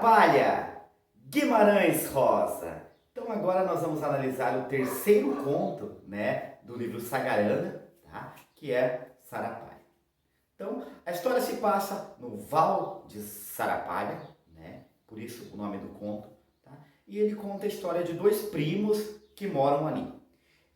Palha, Guimarães Rosa. Então agora nós vamos analisar o terceiro conto, né, do livro Sagarana, tá? Que é Sarapalha. Então a história se passa no Val de Sarapalha, né? Por isso o nome do conto, tá? E ele conta a história de dois primos que moram ali.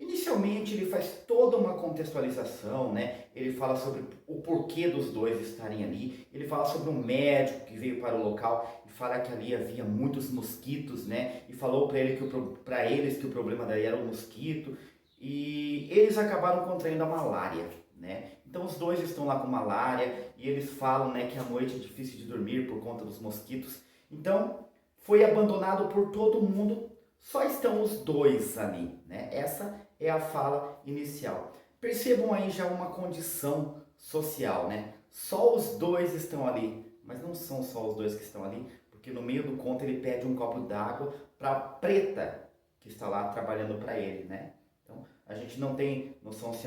Inicialmente ele faz toda uma contextualização, né? Ele fala sobre o porquê dos dois estarem ali, ele fala sobre um médico que veio para o local e fala que ali havia muitos mosquitos, né? E falou para eles que o problema daí era o mosquito e eles acabaram contraindo a malária, né? Então os dois estão lá com malária e eles falam, né, que a noite é difícil de dormir por conta dos mosquitos. Então foi abandonado por todo mundo, só estão os dois ali, né? Essa é a fala inicial. Percebam aí já uma condição social, né? Só os dois estão ali, mas não são só os dois que estão ali, porque no meio do conto ele pede um copo d'água para a preta que está lá trabalhando para ele, né? Então a gente não tem noção se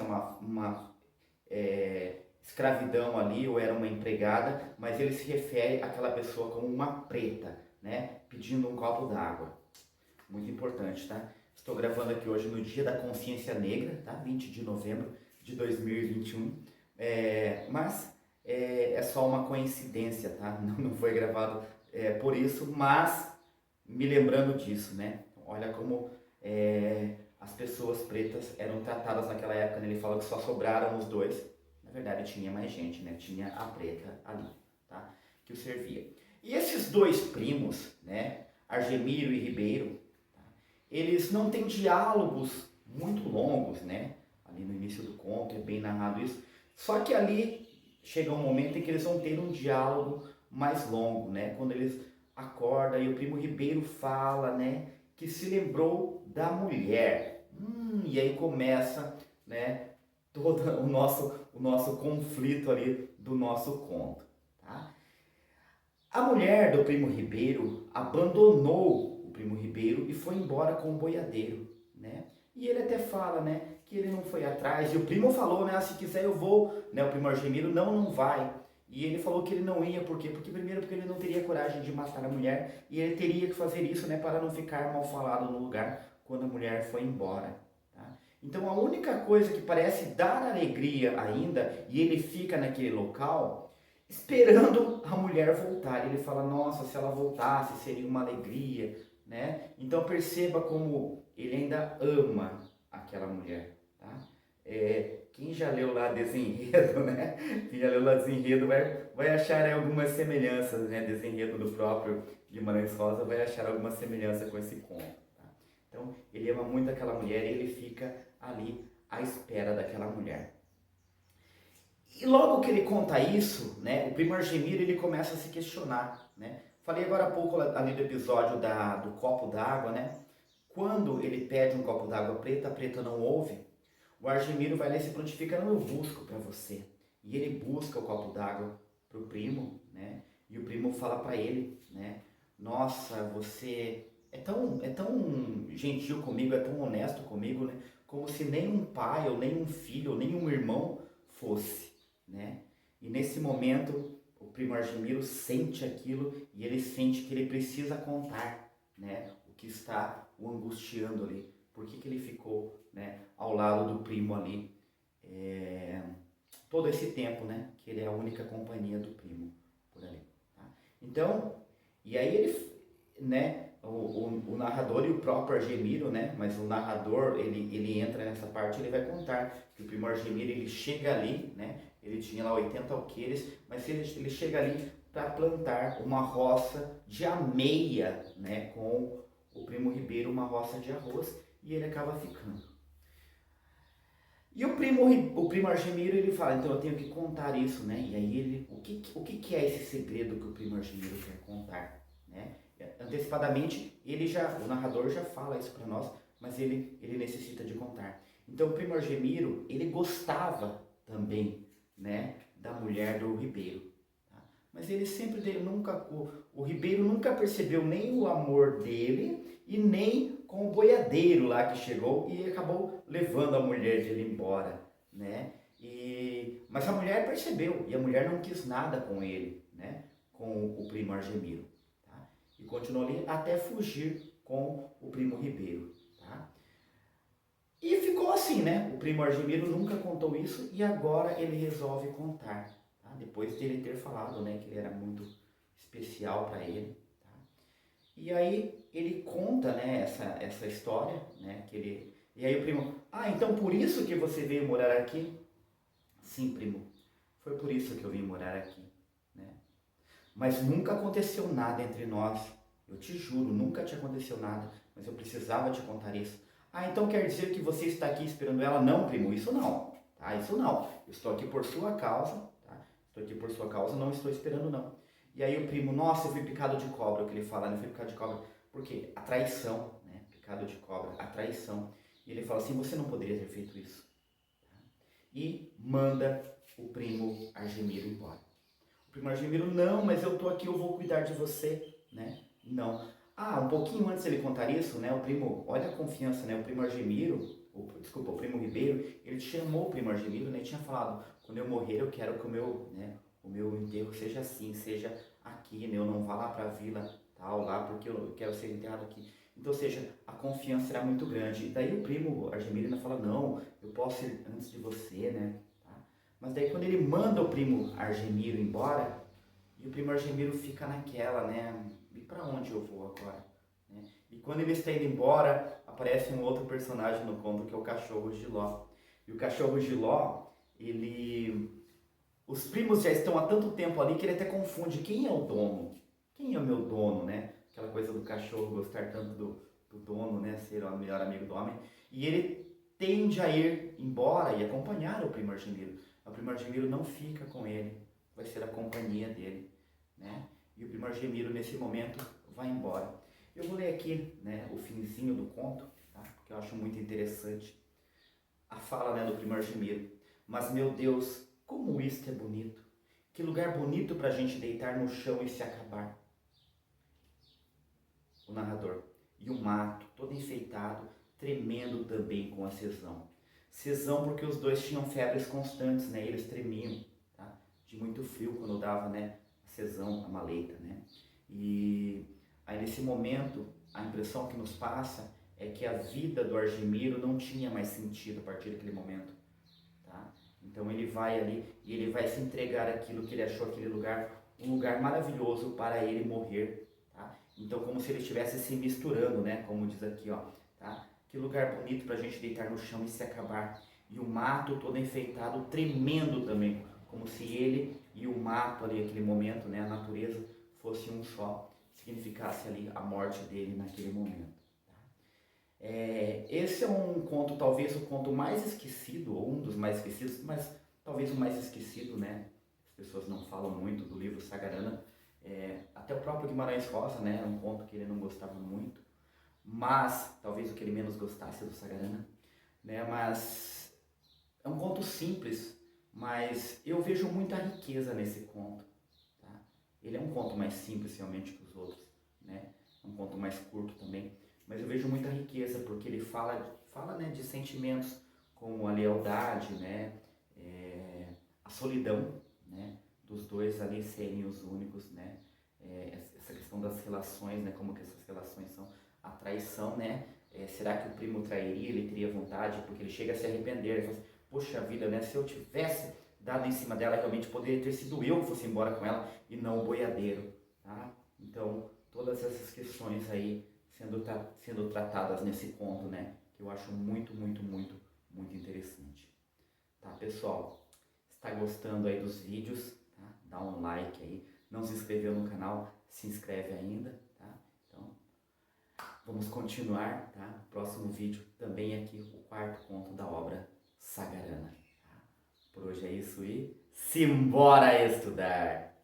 é escravidão ali ou era uma empregada, mas ele se refere àquela pessoa como uma preta, né? Pedindo um copo d'água. Muito importante, tá? Estou gravando aqui hoje no Dia da Consciência Negra, tá? 20 de novembro de 2021. É só uma coincidência, tá? Não foi gravado por isso, mas me lembrando disso, né? Olha como as pessoas pretas eram tratadas naquela época, né? Ele fala que só sobraram os dois. Na verdade tinha mais gente, né? Tinha a preta ali, tá? Que o servia. E esses dois primos, né? Argemiro e Ribeiro, eles não têm diálogos muito longos, né? Ali no início do conto é bem narrado isso. Só que ali chega um momento em que eles vão ter um diálogo mais longo, né? Quando eles acordam e o primo Ribeiro fala, né? Que se lembrou da mulher. E aí começa, né? Todo o nosso conflito ali do nosso conto, tá? A mulher do primo Ribeiro abandonou o primo Ribeiro e foi embora com o boiadeiro, né? E ele até fala, né, que ele não foi atrás. E o primo falou, né, se quiser eu vou, né? O primo Argemiro não vai. E ele falou que ele não ia, por quê? Porque primeiro porque ele não teria coragem de matar a mulher e ele teria que fazer isso, né, para não ficar mal falado no lugar quando a mulher foi embora, tá? Então a única coisa que parece dar alegria ainda, e ele fica naquele local esperando a mulher voltar. Ele fala, nossa, se ela voltasse seria uma alegria, né? Então perceba como ele ainda ama aquela mulher, tá? Quem já leu lá Desenredo, né? Quem já leu lá Desenredo vai achar algumas semelhanças, né? Desenredo do próprio Guimarães Rosa vai achar alguma semelhança com esse conto, tá? Então ele ama muito aquela mulher e ele fica ali à espera daquela mulher. E logo que ele conta isso, né, o primo Argemiro ele começa a se questionar, né? Falei agora há pouco ali do episódio do copo d'água, né? Quando ele pede um copo d'água preta, a preta não ouve, o Argemiro vai lá e se prontifica, não, eu busco para você. E ele busca o copo d'água pro primo, né? E o primo fala para ele, né? Nossa, você é tão gentil comigo, é tão honesto comigo, né? Como se nem um pai, ou nem um filho, ou nem um irmão fosse, né? E nesse momento o primo Argemiro sente aquilo e ele sente que ele precisa contar, né, o que está o angustiando ali. Por que ele ficou, né, ao lado do primo ali todo esse tempo, né? Que ele é a única companhia do primo por ali, tá? Então, e aí ele, né? O narrador e o próprio Argemiro, né? Mas o narrador ele entra nessa parte, ele vai contar que o primo Argemiro ele chega ali, né? Ele tinha lá 80 alqueires, mas ele chega ali para plantar uma roça de ameia, né? Com o primo Ribeiro, uma roça de arroz, e ele acaba ficando. E o primo Argemiro ele fala, então eu tenho que contar isso, né? E aí o que é esse segredo que o primo Argemiro quer contar, né? Antecipadamente o narrador já fala isso para nós, mas ele necessita de contar. Então o primo Argemiro ele gostava também, né, da mulher do Ribeiro, tá? Mas ele sempre o Ribeiro nunca percebeu nem o amor dele e nem com o boiadeiro lá que chegou e acabou levando a mulher dele embora, né? Mas a mulher percebeu e a mulher não quis nada com ele, né? Com o primo Argemiro, tá? E continuou ali até fugir com o primo Ribeiro, tá? E ficou assim, né? O primo Argemiro nunca contou isso e agora ele resolve contar, tá? Depois dele ter falado, né, que ele era muito especial para ele, tá? E aí ele conta, né, essa história, né, que ele... E aí o primo, então por isso que você veio morar aqui? Sim, primo, foi por isso que eu vim morar aqui, né? Mas nunca aconteceu nada entre nós. Eu te juro, nunca te aconteceu nada. Mas eu precisava te contar isso. Então quer dizer que você está aqui esperando ela? Não, primo, isso não. Tá? Isso não. Eu estou aqui por sua causa. Tá? Estou aqui por sua causa, não estou esperando não. E aí o primo, nossa, eu fui picado de cobra. O que ele fala, né? Eu fui picado de cobra. Por quê? A traição, né? Picado de cobra, a traição. E ele fala assim, você não poderia ter feito isso. Tá? E manda o primo Argemiro embora. O primo Argemiro, não, mas eu tô aqui, eu vou cuidar de você, né? Não. Um pouquinho antes ele contar isso, né? O primo, olha a confiança, né? O primo Argemiro, desculpa, o primo Ribeiro, ele chamou o primo Argemiro, né? E tinha falado, quando eu morrer eu quero que o meu enterro seja assim, seja aqui, né? Eu não vá lá pra vila tal, lá, porque eu quero ser enterrado aqui. Então, ou seja, a confiança era muito grande. E daí o primo Argemiro ainda fala, não, eu posso ir antes de você, né? Mas daí quando ele manda o primo Argemiro embora, e o primo Argemiro fica naquela, né? E para onde eu vou agora? Né? E quando ele está indo embora, aparece um outro personagem no conto que é o cachorro Giló. E o cachorro Giló, ele... Os primos já estão há tanto tempo ali que ele até confunde quem é o dono. Quem é o meu dono, né? Aquela coisa do cachorro gostar tanto do dono, né? Ser o melhor amigo do homem. E ele tende a ir embora e acompanhar o primo Argemiro. O primo Argemiro não fica com ele, vai ser a companhia dele, né? E o primo Argemiro nesse momento vai embora. Eu vou ler aqui, né, o finzinho do conto, tá? Porque eu acho muito interessante a fala, né, do primo Argemiro. Mas meu Deus, como isto é bonito! Que lugar bonito para a gente deitar no chão e se acabar. O narrador. E o mato, todo enfeitado, tremendo também com a sesão. Sesão porque os dois tinham febres constantes, né? Eles tremiam, tá? De muito frio quando dava, né, a sesão, a maleita, né? E aí nesse momento, a impressão que nos passa é que a vida do Argemiro não tinha mais sentido a partir daquele momento, tá? Então ele vai ali e ele vai se entregar àquilo que ele achou aquele lugar, um lugar maravilhoso para ele morrer, tá? Então como se ele estivesse se misturando, né? Como diz aqui, ó, tá? Que lugar bonito para a gente deitar no chão e se acabar. E o mato todo enfeitado, tremendo também, como se ele e o mato ali, aquele momento, né, a natureza, fosse um só, significasse ali a morte dele naquele momento. Tá? Esse é um conto, talvez o conto mais esquecido, ou um dos mais esquecidos, mas talvez o mais esquecido, né? As pessoas não falam muito do livro Sagarana. Até o próprio Guimarães Rosa, né, é um conto que ele não gostava muito. Mas, talvez o que ele menos gostasse do Sagarana, né? Mas é um conto simples, mas eu vejo muita riqueza nesse conto, tá? Ele é um conto mais simples realmente que os outros, né? É um conto mais curto também, mas eu vejo muita riqueza porque ele fala, né, de sentimentos como a lealdade, né? A solidão, né? Dos dois ali serem os únicos, né? Essa questão das relações, né? Como que essas relações são, a traição, né? Será que o primo trairia? Ele teria vontade? Porque ele chega a se arrepender. Ele fala assim, poxa vida, né? Se eu tivesse dado em cima dela, realmente poderia ter sido eu que fosse embora com ela e não o boiadeiro, tá? Então, todas essas questões aí sendo tratadas nesse conto, né? Que eu acho muito, muito, muito, muito interessante. Tá, pessoal? Está gostando aí dos vídeos, tá? Dá um like aí. Não se inscreveu no canal, se inscreve ainda, tá? Então, vamos continuar, tá? Próximo vídeo também aqui, o quarto conto da obra Sagarana. Tá? Por hoje é isso e simbora estudar!